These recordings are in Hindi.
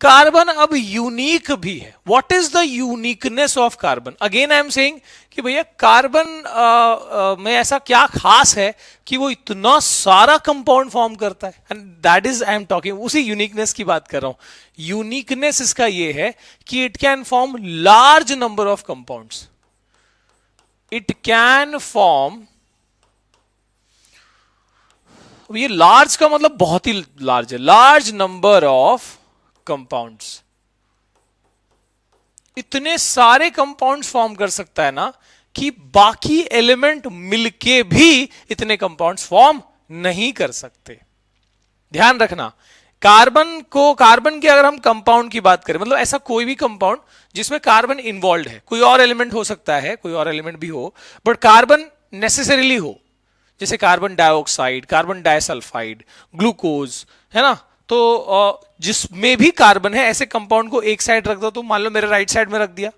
कार्बन अब यूनिक भी है. What is the uniqueness of carbon? Again I am saying कि भैया कार्बन में ऐसा क्या खास है कि वो इतना सारा कंपाउंड फॉर्म करता है. And that is I am talking, उसी यूनिकनेस की बात कर रहा हूं. यूनिकनेस इसका ये है कि it can form large number of compounds. It can form, ये लार्ज का मतलब बहुत ही लार्ज है, लार्ज नंबर ऑफ कंपाउंड्स. इतने सारे कंपाउंड्स फॉर्म कर सकता है ना कि बाकी एलिमेंट मिलके भी इतने कंपाउंड्स फॉर्म नहीं कर सकते. ध्यान रखना, कार्बन की अगर हम कंपाउंड की बात करें, मतलब ऐसा कोई भी कंपाउंड जिसमें कार्बन इन्वॉल्व है, कोई और एलिमेंट हो सकता है, कोई और एलिमेंट भी हो, बट कार्बन नेसेसरीली हो, जैसे carbon dioxide, carbon disulphide, glucose, है ना. तो जिसमें भी कार्बन है, ऐसे कंपाउंड को एक साइड रख दो, तो मान लो मेरे राइट साइड में रख दिया,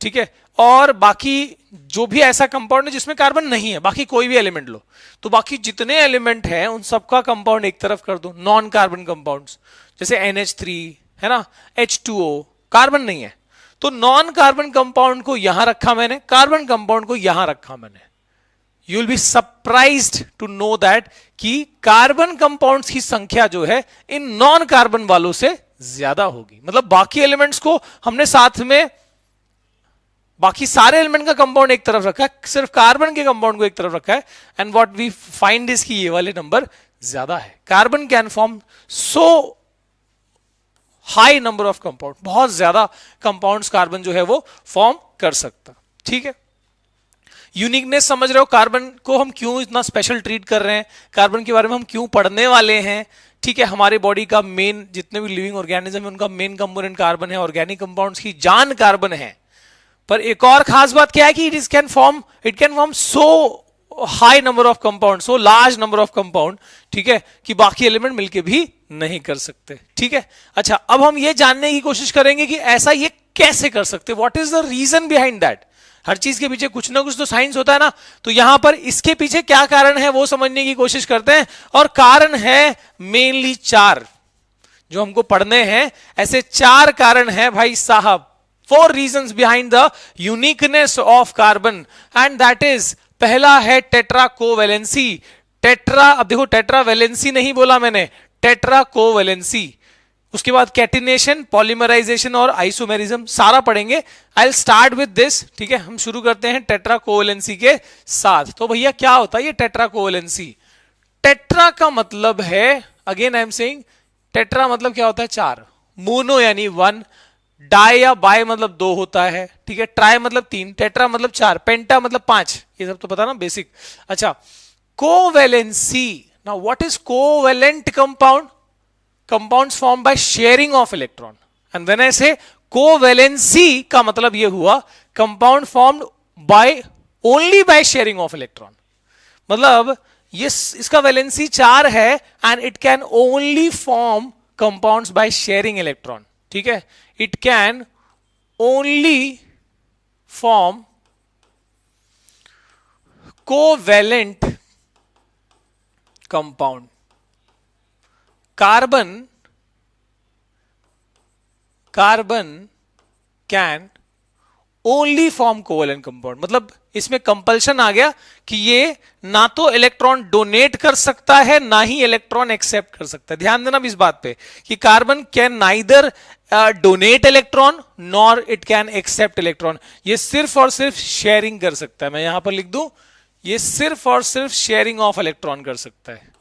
ठीक है. और बाकी जो भी ऐसा कंपाउंड है जिसमें कार्बन नहीं है, बाकी कोई भी एलिमेंट लो, तो बाकी जितने एलिमेंट हैं उन सबका कंपाउंड एक तरफ कर दो, नॉन कार्बन कंपाउंड्स, जैसे NH3 है ना, H2O, कार्बन नहीं है, तो नॉन कार्बन कंपाउंड को यहां रखा मैंने, कार्बन कंपाउंड को यहां रखा मैंने. You will be surprised to know that कि कार्बन कंपाउंड्स की संख्या जो है इन नॉन कार्बन वालों से ज्यादा होगी. मतलब बाकी एलिमेंट्स को हमने साथ में, बाकी सारे एलिमेंट का कंपाउंड एक तरफ रखा है, सिर्फ कार्बन के कंपाउंड को एक तरफ रखा है. And what we find is कि ये वाले नंबर ज्यादा है. Carbon can form so high number of compound, बहुत ज्यादा कंपाउंड्स कार्बन जो है वो फॉर्म कर सकता. ठीक है, यूनिकनेस समझ रहे हो. कार्बन को हम क्यों इतना स्पेशल ट्रीट कर रहे हैं, कार्बन के बारे में हम क्यों पढ़ने वाले हैं. ठीक है, हमारे बॉडी का मेन, जितने भी लिविंग ऑर्गेनिज्म है उनका मेन कंपोनेंट कार्बन है, ऑर्गेनिक कंपाउंड्स की जान कार्बन है. पर एक और खास बात क्या है कि it can form so high number of compound, so large number of compound, ठीक है, कि बाकी एलिमेंट मिलके भी नहीं कर सकते. ठीक है, अच्छा, अब हम ये जानने की कोशिश करेंगे कि ऐसा ये कैसे कर सकते, what is the reason behind that. हर चीज के पीछे कुछ ना कुछ तो साइंस होता है ना. तो यहां पर इसके पीछे क्या कारण है वो समझने की कोशिश करते हैं. और कारण है मेनली 4 जो हमको पढ़ने हैं. ऐसे 4 कारण है भाई साहब, 4 reasons behind the uniqueness of carbon, and that is, पहला है टेट्रा कोवेलेंसी. टेट्रा, अब देखो टेट्रा वैलेंसी नहीं बोला मैंने, टेट्रा कोवेलेंसी. उसके बाद कैटिनेशन, पॉलीमराइजेशन और आइसोमेरिज्म सारा पढ़ेंगे. I will start with this. ठीक है, हम शुरू करते हैं टेट्रा कोवेलेंसी के साथ. तो भैया क्या होता है ये टेट्रा कोवेलेंसी? टेट्रा का मतलब है, again I am saying, tetra मतलब क्या होता है 4, मोनो यानी 1, डाई या बाय मतलब 2 होता है. ठीक है, ट्राई मतलब 3, टेट्रा मतलब 4, पेंटा मतलब 5. ये सब तो पता ना, बेसिक. अच्छा, covalency. Now what is covalent compound? Compounds form by sharing of electron. And when I से कोवेलेंसी का मतलब ये हुआ compound formed by only by sharing of electron. मतलब ये इसका वैलेंसी 4 है and it can only form compounds by sharing electron. ठीक है, it can only form covalent compound. Carbon can only form covalent compound. मतलब इसमें कंपल्शन आ गया कि ये ना तो इलेक्ट्रॉन डोनेट कर सकता है ना ही इलेक्ट्रॉन एक्सेप्ट कर सकता है. ध्यान देना इस बात पे कि carbon can neither donate electron nor it can accept electron. ये सिर्फ और सिर्फ शेयरिंग कर सकता है. मैं यहां पर लिख दूं, ये सिर्फ और सिर्फ शेयरिंग ऑफ इलेक्ट्रॉन कर सकता है.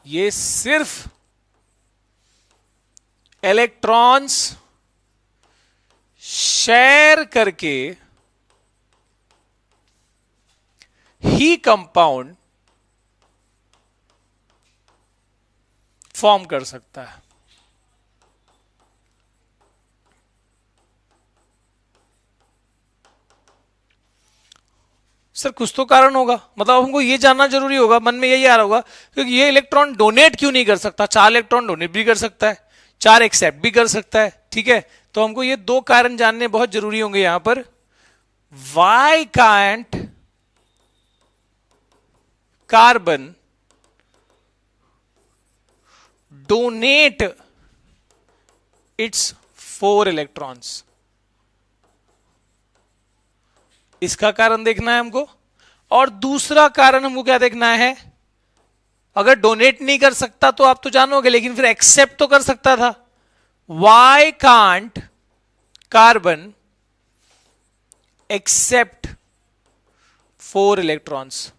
ये सिर्फ इलेक्ट्रॉन्स शेयर करके ही कंपाउंड फॉर्म कर सकता है. सर कुछ तो कारण होगा, मतलब हमको ये जानना जरूरी होगा, मन में यही आ रहा होगा क्योंकि ये इलेक्ट्रॉन डोनेट क्यों नहीं कर सकता. 4 इलेक्ट्रॉन डोनेट भी कर सकता है, 4 एक्सेप्ट भी कर सकता है. ठीक है, तो हमको ये 2 कारण जानने बहुत जरूरी होंगे यहां पर. Y can't carbon donate it's 4 electrons. इसका कारण देखना है हमको। और दूसरा कारण हमको क्या देखना है, अगर डोनेट नहीं कर सकता तो आप तो जानोगे, लेकिन फिर एक्सेप्ट तो कर सकता था। Why can't carbon accept 4 electrons.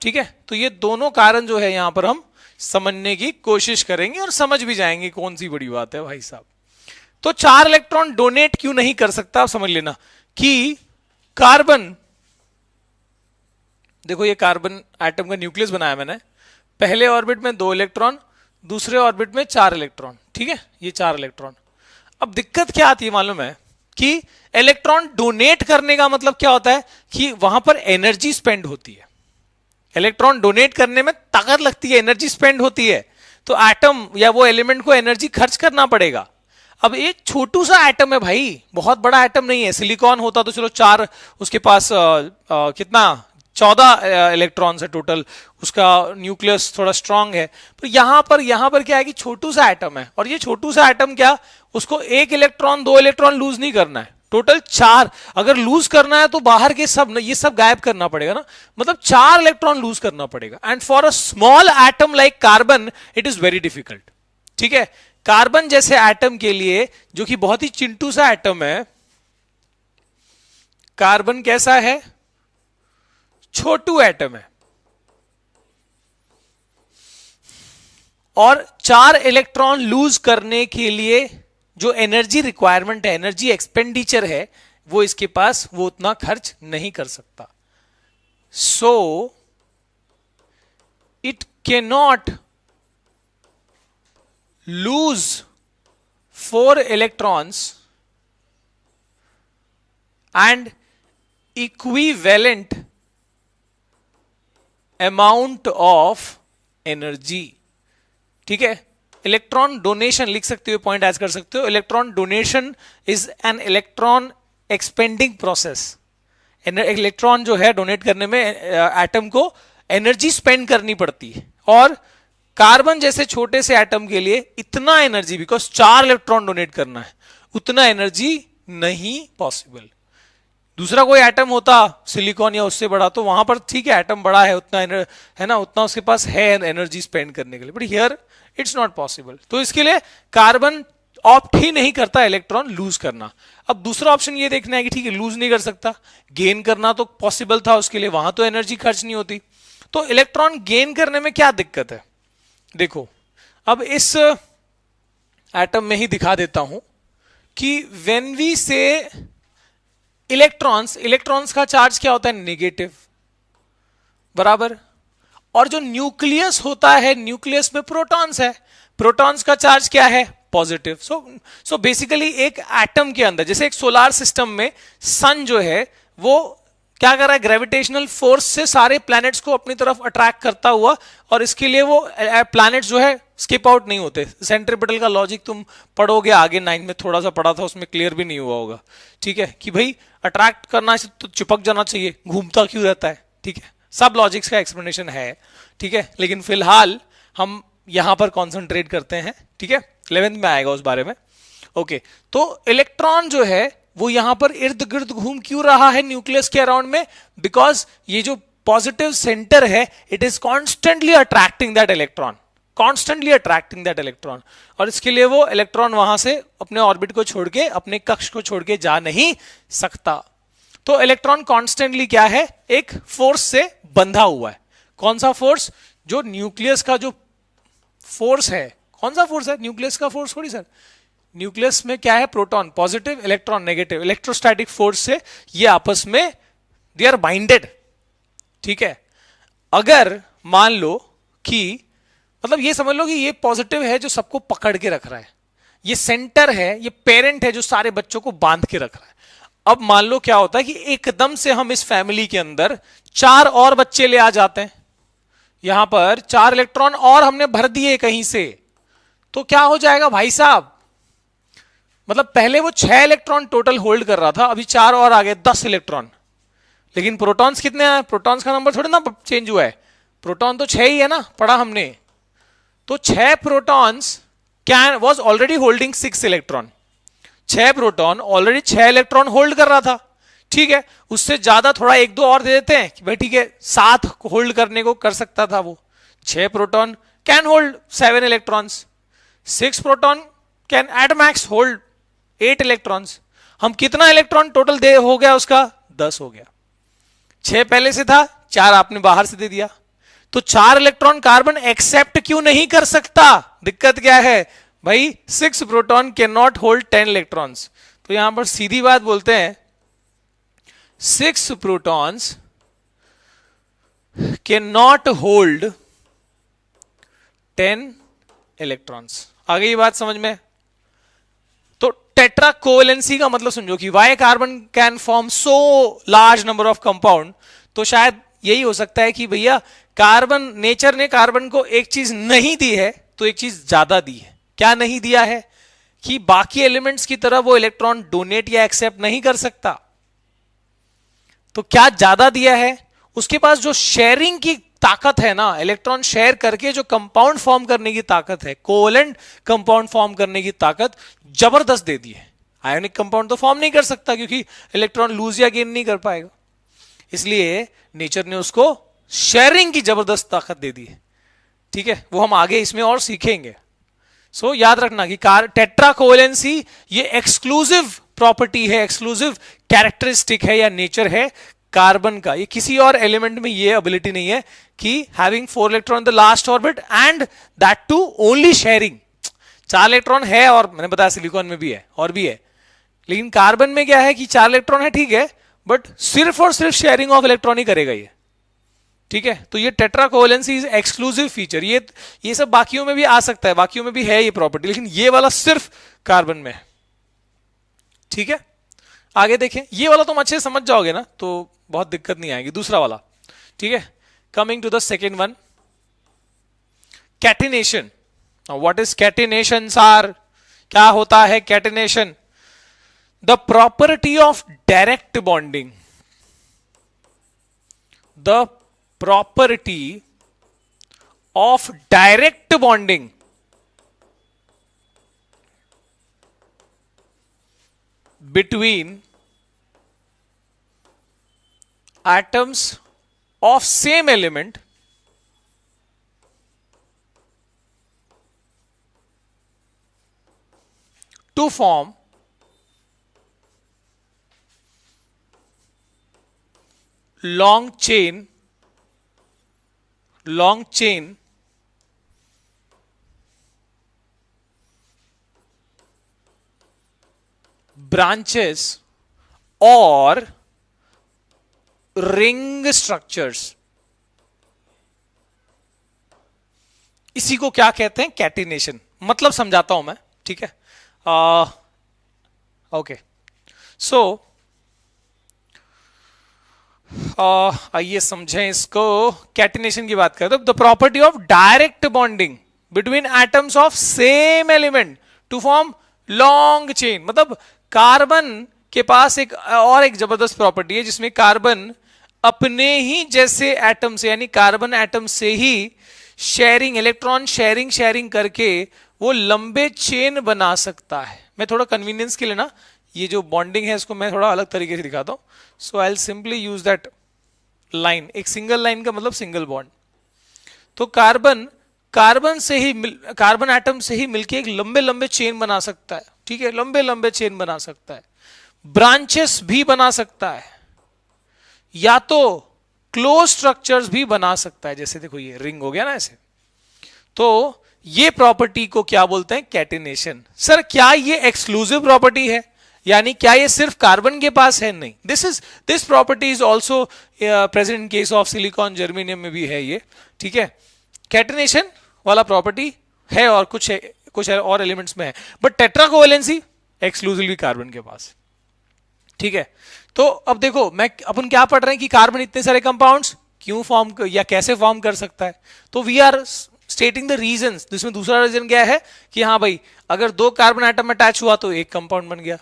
ठीक है, तो ये दोनों कारण जो है यहां पर हम समझने की कोशिश करेंगे और समझ भी जाएंगे कौन सी बड़ी बात है भाई साहब। तो 4 इलेक्ट्रॉन डोनेट क्यों नहीं कर सकता, आप समझ लेना कि कार्बन, देखो ये कार्बन एटम का न्यूक्लियस बनाया मैंने, पहले ऑर्बिट में 2 इलेक्ट्रॉन, दूसरे ऑर्बिट में 4 इलेक्ट्रॉन। ठीक है, ये 4 इलेक्ट्रॉन। अब दिक्कत क्या आती है मालूम है कि इलेक्ट्रॉन डोनेट करने का मतलब क्या होता है कि वहां पर एनर्जी स्पेंड होती है। इलेक्ट्रॉन डोनेट करने में ताकत लगती है, एनर्जी स्पेंड होती है, तो एटम या वो एलिमेंट को एनर्जी खर्च करना पड़ेगा। अब एक छोटू सा एटम है भाई, बहुत बड़ा एटम नहीं है। सिलिकॉन होता तो चलो 4, उसके पास कितना 14 इलेक्ट्रॉन्स है टोटल, उसका न्यूक्लियस थोड़ा स्ट्रांग है। पर यहां पर क्या है कि छोटू सा एटम है, और ये छोटू सा एटम क्या, उसको 1 इलेक्ट्रॉन 2 इलेक्ट्रॉन लूज नहीं करना है, टोटल 4। अगर लूज करना है तो बाहर के सब ये सब गायब करना पड़ेगा ना, मतलब 4 इलेक्ट्रॉन लूज करना पड़ेगा। And for a small atom like carbon it is very difficult. ठीक है, कार्बन जैसे एटम के लिए, जो कि बहुत ही चिंटू सा एटम है, कार्बन कैसा है, छोटू एटम है, और 4 इलेक्ट्रॉन लूज करने के लिए जो एनर्जी रिक्वायरमेंट है, एनर्जी एक्सपेंडिचर है, वो इसके पास वो उतना खर्च नहीं कर सकता। So it can not lose 4 electrons and equivalent amount of energy। ठीक है, इलेक्ट्रॉन डोनेशन लिख सकते हो, पॉइंट ऐड कर सकते हो। Electron donation is an electron expanding process. Electron जो है डोनेट करने में एटम को एनर्जी स्पेंड करनी पड़ती है, और कार्बन जैसे छोटे से एटम के लिए इतना एनर्जी, बिकॉज 4 इलेक्ट्रॉन डोनेट करना है, उतना एनर्जी नहीं पॉसिबल। दूसरा कोई एटम होता सिलिकॉन या उससे बड़ा, तो वहां पर ठीक है एटम बड़ा है, उतना है ना, उतना उसके पास है एनर्जी स्पेंड करने के लिए, but here it's not possible. तो इसके लिए कार्बन ऑप्ट ही नहीं करता इलेक्ट्रॉन लूज करना। अब दूसरा ऑप्शन ये देखना है कि ठीक है लूज नहीं कर सकता, गेन करना तो पॉसिबल था उसके लिए, वहां तो एनर्जी खर्च नहीं होती। तो इलेक्ट्रॉन गेन करने में क्या दिक्कत है, देखो अब इस एटम में ही दिखा देता हूं कि व्हेन वी से इलेक्ट्रॉन्स का चार्ज क्या होता है, नेगेटिव, बराबर। और जो न्यूक्लियस होता है, न्यूक्लियस में प्रोटॉन्स है, प्रोटॉन्स का चार्ज क्या है, पॉजिटिव। सो बेसिकली एक एटम के अंदर, जैसे एक सोलार सिस्टम में सन जो है वो क्या कर रहा है, ग्रेविटेशनल फोर्स से सारे प्लैनेट्स को अपनी तरफ अट्रैक्ट करता हुआ, और इसके लिए वो प्लैनेट्स जो है स्किप आउट नहीं होते। सेंट्रीपिटल का लॉजिक तुम पढ़ोगे आगे 9 में, थोड़ा सा पढ़ा था, उसमें क्लियर भी नहीं हुआ होगा। ठीक है, कि भाई अट्रैक्ट करना तो चिपक जाना चाहिए, घूमता क्यों रहता है। ठीक है, सब लॉजिक्स का एक्सप्लेनेशन है। ठीक है, लेकिन फिलहाल हम यहां पर कॉन्सेंट्रेट करते हैं। ठीक है, 11th में आएगा उस बारे में। ओके, तो इलेक्ट्रॉन जो है वो यहां पर इर्द गिर्द घूम क्यों रहा है न्यूक्लियस के अराउंड में, बिकॉज ये जो पॉजिटिव सेंटर है it is constantly attracting that electron, constantly attracting that electron, और इसके लिए वो इलेक्ट्रॉन वहां से अपने ऑर्बिट को छोड़ के, अपने कक्ष को छोड़ के जा नहीं सकता। तो इलेक्ट्रॉन कॉन्स्टेंटली क्या है, एक फोर्स से बंधा हुआ है। कौन सा फोर्स, जो न्यूक्लियस का जो फोर्स है, कौन सा फोर्स है, न्यूक्लियस का फोर्स थोड़ी सर, न्यूक्लियस में क्या है, proton positive, electron negative, electrostatic force से ये आपस में दे आर बाइंडेड। ठीक है, अगर मान लो कि मतलब ये समझ लो कि ये पॉजिटिव है जो सबको पकड़ के रख रहा है, ये सेंटर है, ये पेरेंट है जो सारे बच्चों को बांध के रख रहा है। अब मान लो क्या होता है कि एकदम से हम इस फैमिली के अंदर 4 और बच्चे ले आ जाते हैं, यहां पर 4 इलेक्ट्रॉन और हमने भर दिए कहीं से, तो क्या हो जाएगा भाई साहब, मतलब पहले वो 6 इलेक्ट्रॉन टोटल होल्ड कर रहा था, अभी 4 और आ गए 10 इलेक्ट्रॉन। लेकिन प्रोटॉन्स कितने हैं, प्रोटॉन्स का नंबर थोड़ी ना चेंज हुआ है, प्रोटॉन तो 6 ही है ना, पढ़ा हमने। तो 6 protons can was already holding 6 electron, 6 proton already 6 electron hold कर रहा था, ठीक है, उससे ज्यादा थोड़ा एक दो और दे देते हैं कि भाई ठीक है 7 होल्ड करने को कर सकता था वो। 6 proton can hold 7 electrons, 6 proton can at max hold 8 electrons. हम कितना इलेक्ट्रॉन टोटल दे हो गया उसका, 10 हो गया। 6 पहले से था, 4 आपने बाहर से दे दिया, तो 4 इलेक्ट्रॉन कार्बन एक्सेप्ट क्यों नहीं कर सकता? दिक्कत क्या है भाई, 6 proton can not hold 10 electrons. तो यहां पर सीधी बात बोलते हैं 6 protons can not hold 10 electrons. आ गई ये बात समझ में? तो टेट्रा कोवेलेंसी का मतलब समझो कि why carbon can form so large number of compound. तो शायद यही हो सकता है कि भैया कार्बन, नेचर ने कार्बन को एक चीज नहीं दी है तो एक चीज ज्यादा दी है। क्या नहीं दिया है? कि बाकी एलिमेंट्स की तरह वो इलेक्ट्रॉन डोनेट या एक्सेप्ट नहीं कर सकता। तो क्या ज्यादा दिया है? उसके पास जो शेयरिंग की ताकत है ना, इलेक्ट्रॉन शेयर करके जो कंपाउंड फॉर्म करने की ताकत है, कोवेलेंट कंपाउंड फॉर्म करने की ताकत जबरदस्त दे दी है। आयोनिक कंपाउंड तो फॉर्म नहीं कर सकता क्योंकि इलेक्ट्रॉन लूज या गेन नहीं कर पाएगा, इसलिए नेचर ने उसको शेयरिंग की जबरदस्त ताकत दे दी है, ठीक है। वो हम आगे इसमें और सीखेंगे। सो याद रखना कि टेट्रा कोवेलेंसी ये एक्सक्लूसिव प्रॉपर्टी है, एक्सक्लूसिव कैरेक्टरिस्टिक है या नेचर है कार्बन का। ये किसी और एलिमेंट में ये एबिलिटी नहीं है कि having 4 electron in the last orbit and that too only sharing. 4 electron है और मैंने बताया सिलिकॉन में भी है और भी है, लेकिन कार्बन में क्या है कि 4 इलेक्ट्रॉन है, ठीक है, बट सिर्फ और सिर्फ शेयरिंग ऑफ इलेक्ट्रॉन ही करेगा ये, ठीक है। तो ये tetra covalency is exclusive feature. ये सब बाकियों में भी आ सकता है, बाकियों में भी है ये प्रॉपर्टी, लेकिन ये वाला सिर्फ कार्बन में है, ठीक है। आगे देखें, ये वाला तुम अच्छे से समझ जाओगे ना तो बहुत दिक्कत नहीं आएगी। दूसरा वाला, ठीक है। Coming to the second one, catenation. What is catenation sir? क्या होता है catenation? The property of direct bonding, the property of direct bonding between atoms of same element to form long chain branches और रिंग स्ट्रक्चर्स। इसी को क्या कहते हैं? कैटिनेशन। मतलब समझाता हूं मैं, ठीक है। ओके, सो आइए समझें इसको। कैटिनेशन की बात करें तो the property of direct bonding between atoms of same element to form long chain. मतलब कार्बन के पास एक जबरदस्त प्रॉपर्टी है जिसमें कार्बन अपने ही जैसे एटम से, यानी कार्बन एटम से ही शेयरिंग, इलेक्ट्रॉन शेयरिंग करके वो लंबे चेन बना सकता है। मैं थोड़ा कन्वीनियंस के लिए ना ये जो बॉन्डिंग है इसको मैं थोड़ा अलग तरीके से दिखाता हूं। So I will simply use that line. एक सिंगल लाइन का मतलब सिंगल बॉन्ड। तो कार्बन एटम से ही मिलके एक लंबे लंबे चेन बना सकता है, ठीक है, लंबे लंबे चेन बना सकता है, ब्रांचेस भी बना सकता है, या तो क्लोज स्ट्रक्चर्स भी बना सकता है। जैसे देखो ये रिंग हो गया ना ऐसे। तो ये प्रॉपर्टी को क्या बोलते हैं? कैटिनेशन। सर क्या ये एक्सक्लूसिव प्रॉपर्टी है? यानी क्या ये सिर्फ कार्बन के पास है? नहीं, this property is also present in case of silicon, germanium में भी है ये, ठीक है। कैटिनेशन वाला प्रॉपर्टी है और कुछ और एलिमेंट्स में है, but tetra covalency exclusively carbon के पास, ठीक है। तो अब देखो अपन क्या पढ़ रहे हैं कि कार्बन इतने सारे कंपाउंड्स क्यों फॉर्म या कैसे फॉर्म कर सकता है। तो we are stating the reasons. जिसमें दूसरा रीजन क्या है कि हाँ भाई अगर 2 कार्बन एटम अटैच हुआ तो एक कंपाउंड बन गया,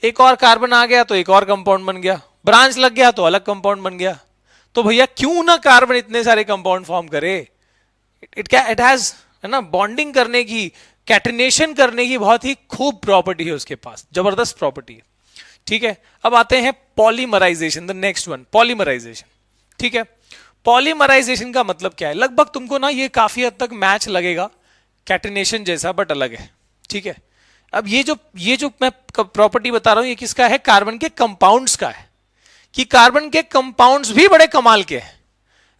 एक और कार्बन आ गया तो एक और कंपाउंड बन गया, ब्रांच लग गया तो अलग कंपाउंड बन गया। तो भैया क्यों ना कार्बन इतने सारे कंपाउंड फॉर्म करे? इट हैज, है ना, बॉन्डिंग करने की कैटिनेशन करने की बहुत ही खूब प्रॉपर्टी है उसके पास, जबरदस्त प्रॉपर्टी है। ठीक है, अब आते हैं polymerisation, the next one, polymerisation. ठीक है, पॉलीमराइजेशन का मतलब क्या है? लगभग तुमको ना ये काफी हद तक मैच लगेगा कैटिनेशन जैसा, बट अलग है। ठीक है, अब ये जो मैं प्रॉपर्टी बता रहा हूं, ये किसका है? कार्बन के कंपाउंड्स का है, कि कार्बन के कंपाउंड्स भी बड़े कमाल के हैं।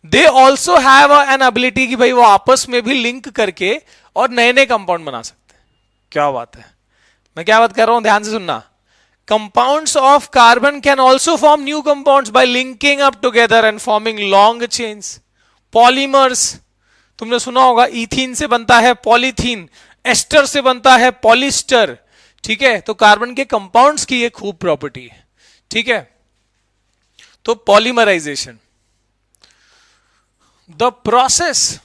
They also have an ability कि भाई वो आपस में भी लिंक करके और नए नए कंपाउंड बना सकते हैं। क्या बात है, मैं क्या बात कर रहा हूं, ध्यान से सुनना। Compounds of carbon can also form new compounds by linking up together and forming long chains. Polymers, तुमने सुना होगा इथीन से बनता है पॉलीथीन, एस्टर से बनता है पॉलिस्टर। ठीक है, तो कार्बन के कंपाउंड्स की ये खूब प्रॉपर्टी है। ठीक है, तो polymerisation, the process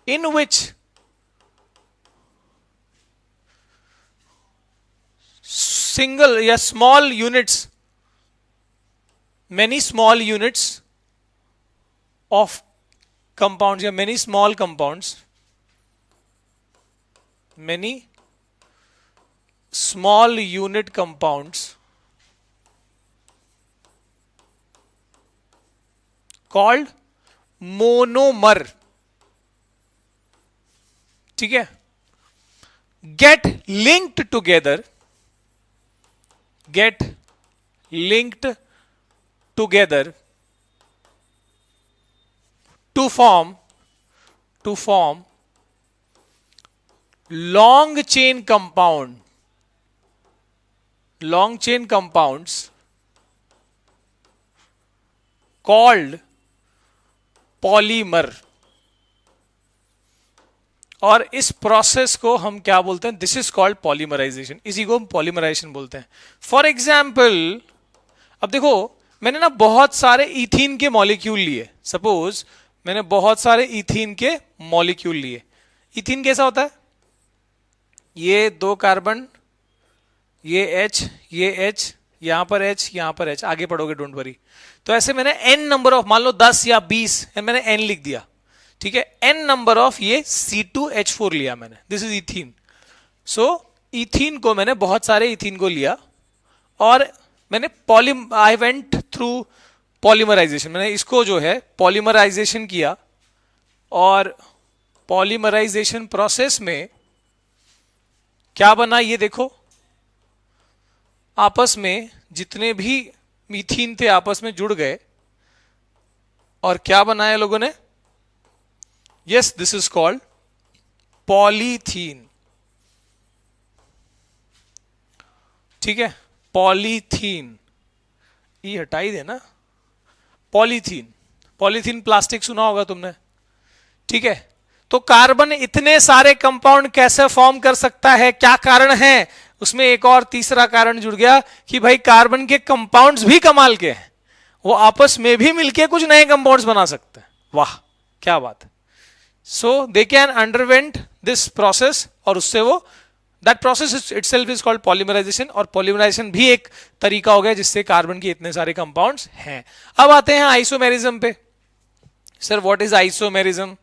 in which single या small units, many small units of compounds या many small compounds, many small unit compounds called monomer, ठीक है, get linked together to form long chain compounds called polymer। और इस प्रोसेस को हम क्या बोलते हैं? This is called polymerisation. इसी को हम पॉलीमराइजेशन बोलते हैं। फॉर एग्जाम्पल, अब देखो, मैंने ना बहुत सारे इथीन के मॉलिक्यूल लिए। सपोज मैंने बहुत सारे इथीन के मॉलिक्यूल लिए। इथीन कैसा होता है? ये दो कार्बन, ये H, यहां पर H, यहां पर H, आगे पढ़ोगे, डोंट वरी। तो ऐसे मैंने n नंबर ऑफ, मान लो 10 या 20, मैंने n लिख दिया। ठीक है, n नंबर ऑफ ये C2H4 लिया मैंने, this is ethene. So ethene को मैंने, बहुत सारे इथीन को लिया और मैंने आई वेंट थ्रू पॉलीमराइजेशन, मैंने इसको जो है पॉलीमराइजेशन किया। और पॉलीमराइजेशन प्रोसेस में क्या बना ये देखो, आपस में जितने भी मीथीन थे आपस में जुड़ गए और क्या बनाया लोगों ने? Yes, this is called polythene। ठीक है, पॉलीथीन, ये हटाई देना, पॉलीथीन प्लास्टिक सुना होगा तुमने। ठीक है, तो कार्बन इतने सारे कंपाउंड कैसे फॉर्म कर सकता है? क्या कारण है? उसमें एक और तीसरा कारण जुड़ गया कि भाई कार्बन के कंपाउंड्स भी कमाल के हैं, वो आपस में भी मिलके कुछ नए कंपाउंड्स बना सकते हैं। वाह, क्या बात है। So they can underwent this process, और उससे वो, that process itself is called polymerization। और polymerization भी एक तरीका हो गया जिससे कार्बन के इतने सारे कंपाउंड्स हैं। अब आते हैं आइसोमेरिज्म पे। Sir what is isomerism?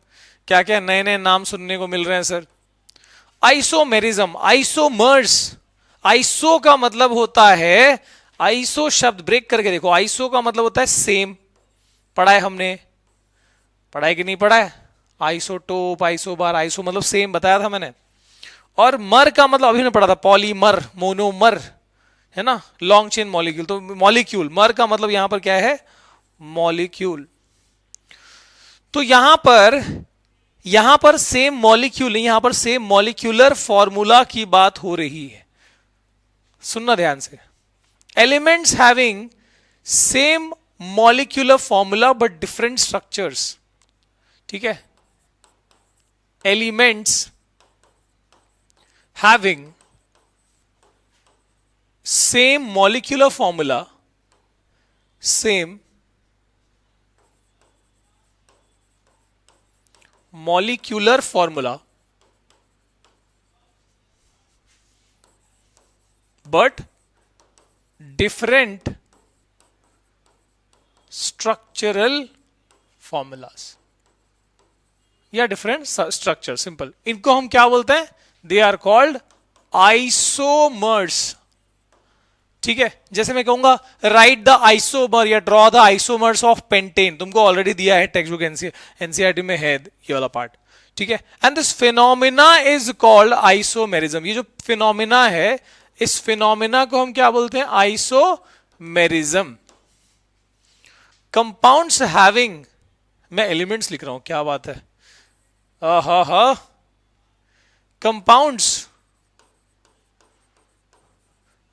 क्या क्या नए नए नाम सुनने को मिल रहे हैं सर। आइसोमेरिज्म, आइसोमर्स, आइसो का मतलब होता है, आइसो शब्द ब्रेक करके देखो, आइसो का मतलब होता है सेम। पढ़ा है हमने, पढ़ा है कि नहीं पढ़ा है? आइसोटोप, आइसोबार, आइसो मतलब सेम बताया था मैंने। और मर का मतलब अभी ने पढ़ा था, पॉलीमर, मोनोमर, है ना, लॉन्ग चेन मॉलिक्यूल। तो मॉलिक्यूल, मर का मतलब यहां पर क्या है? मॉलिक्यूल। तो यहां पर सेम मॉलिक्यूल, यहां पर सेम मॉलिक्यूलर फॉर्मूला की बात हो रही है। सुनना ध्यान से, elements having same molecular formula but different structures. ठीक है, elements having same molecular formula, same molecular formula but different structural formulas। या डिफरेंट स्ट्रक्चर, सिंपल। इनको हम क्या बोलते हैं? They are called isomers. ठीक है, जैसे मैं कहूंगा राइट द आइसोमर या draw the isomers of pentane, तुमको ऑलरेडी दिया है टेक्स्ट बुक एनसीईआरटी में है ये वाला पार्ट। ठीक है, and this phenomena is called isomerism. ये जो फिनोमिना है, इस फिनोमिना को हम क्या बोलते हैं? आइसोमेरिज्म। कंपाउंड्स हैविंग, मैं एलिमेंट्स लिख रहा हूं, क्या बात है, हा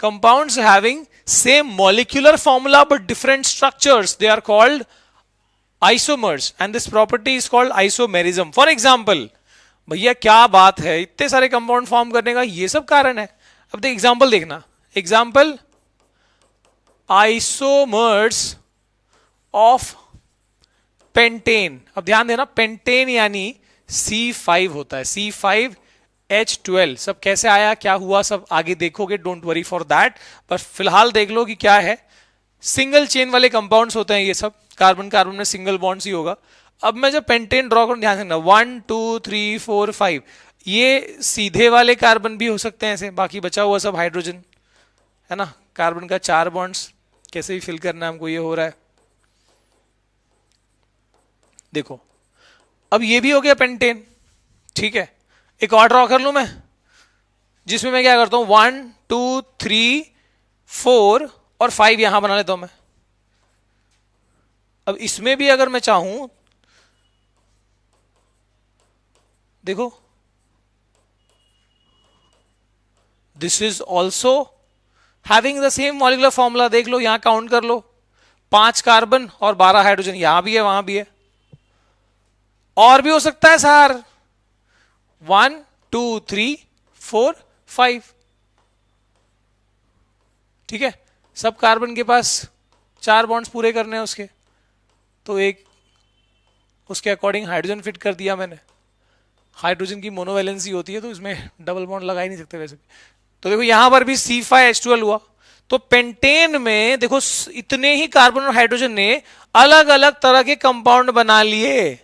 compounds having same molecular formula but different structures, they are called isomers, and this property is called isomerism. For example, भैया क्या बात है, इतने सारे कंपाउंड फॉर्म करने का ये सब कारण है। अब देख एग्जांपल देखना, एग्जांपल आइसोमर्स ऑफ पेंटेन। अब ध्यान देना, पेंटेन यानी C5 होता है, C5H12। सब कैसे आया, क्या हुआ, सब आगे देखोगे, डोंट वरी फॉर दैट। पर फिलहाल देख लो कि क्या है, सिंगल चेन वाले कंपाउंड्स होते हैं ये सब, कार्बन कार्बन में सिंगल बॉन्ड्स ही होगा। अब मैं जब पेंटेन ड्रॉ करूं, ध्यान रखना 1 2 3 4 5, ये सीधे वाले कार्बन भी हो सकते हैं ऐसे, बाकी बचा हुआ सब हाइड्रोजन है ना। कार्बन का 4 बॉन्ड्स कैसे भी फिल करना है हमको, ये हो रहा है। देखो अब ये भी हो गया पेंटेन। ठीक है, एक और ड्रॉ कर लूं मैं, जिसमें मैं क्या करता हूं 1 2 3 4 और 5 यहां बना लेता हूं मैं। अब इसमें भी अगर मैं चाहूं, देखो this is also having the same molecular formula. देख लो यहां काउंट कर लो, 5 कार्बन और 12 हाइड्रोजन, यहां भी है वहां भी है, और भी हो सकता है सर 1 2 3 4 5। ठीक है, सब कार्बन के पास 4 बॉन्ड्स पूरे करने हैं उसके, तो एक उसके अकॉर्डिंग हाइड्रोजन फिट कर दिया मैंने। हाइड्रोजन की मोनोवैलेंसी होती है तो इसमें डबल बॉन्ड लगा ही नहीं सकते वैसे। तो देखो यहां पर भी C5H12 हुआ। तो पेंटेन में देखो इतने ही कार्बन और हाइड्रोजन ने अलग अलग तरह के कंपाउंड बना लिए,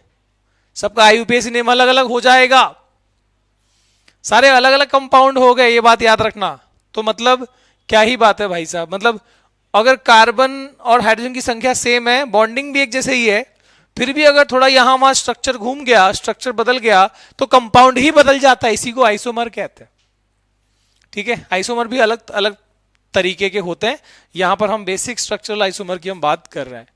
सबका आईयूपीएसी नेम अलग अलग हो जाएगा, सारे अलग अलग कंपाउंड हो गए, ये बात याद रखना। तो मतलब क्या ही बात है भाई साहब, मतलब अगर कार्बन और हाइड्रोजन की संख्या सेम है, बॉन्डिंग भी एक जैसे ही है, फिर भी अगर थोड़ा यहां वहां स्ट्रक्चर घूम गया, स्ट्रक्चर बदल गया, तो कंपाउंड ही बदल जाता है। इसी को आइसोमर कहते हैं। ठीक है, आइसोमर भी अलग अलग तरीके के होते हैं, यहां पर हम बेसिक स्ट्रक्चरल आइसोमर की हम बात कर रहे हैं।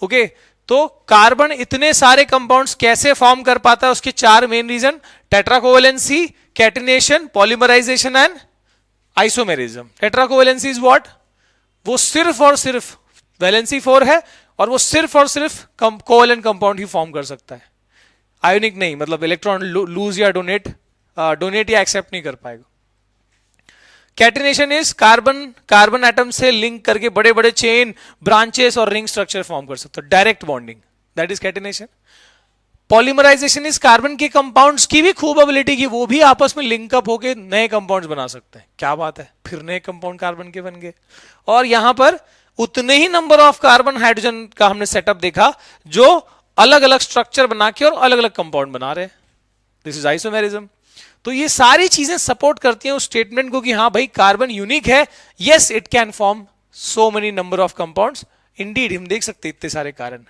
ओके, तो कार्बन इतने सारे कंपाउंड्स कैसे फॉर्म कर पाता है, उसके 4 main reason: tetracovalency, catenation, polymerisation and isomerism. Tetracovalency is what, वो सिर्फ और सिर्फ वैलेंसी 4 है और वो सिर्फ और सिर्फ कोवेलेंट कंपाउंड ही फॉर्म कर सकता है, आयोनिक नहीं, मतलब इलेक्ट्रॉन लूज या डोनेट या एक्सेप्ट नहीं कर पाएगा। कैटिनेशन इज कार्बन एटम से लिंक करके बड़े बड़े चेन, ब्रांचेस और रिंग स्ट्रक्चर फॉर्म कर सकता है, direct bonding, that is catenation. Polymerisation is carbon के कंपाउंड्स की भी खूब एबिलिटी की, वो भी आपस में लिंकअप होकर नए कंपाउंड्स बना सकते हैं। क्या बात है, फिर नए कंपाउंड कार्बन के बन गए। और यहां पर उतने ही नंबर ऑफ कार्बन हाइड्रोजन का हमने सेटअप देखा जो अलग अलग स्ट्रक्चर बना के और अलग अलग कंपाउंड बना रहे हैं। This is isomerism. तो ये सारी चीजें सपोर्ट करती हैं उस स्टेटमेंट को कि हाँ भाई कार्बन यूनिक है, yes it can form so many number of compounds. Indeed हम देख सकते हैं इतने सारे कारण।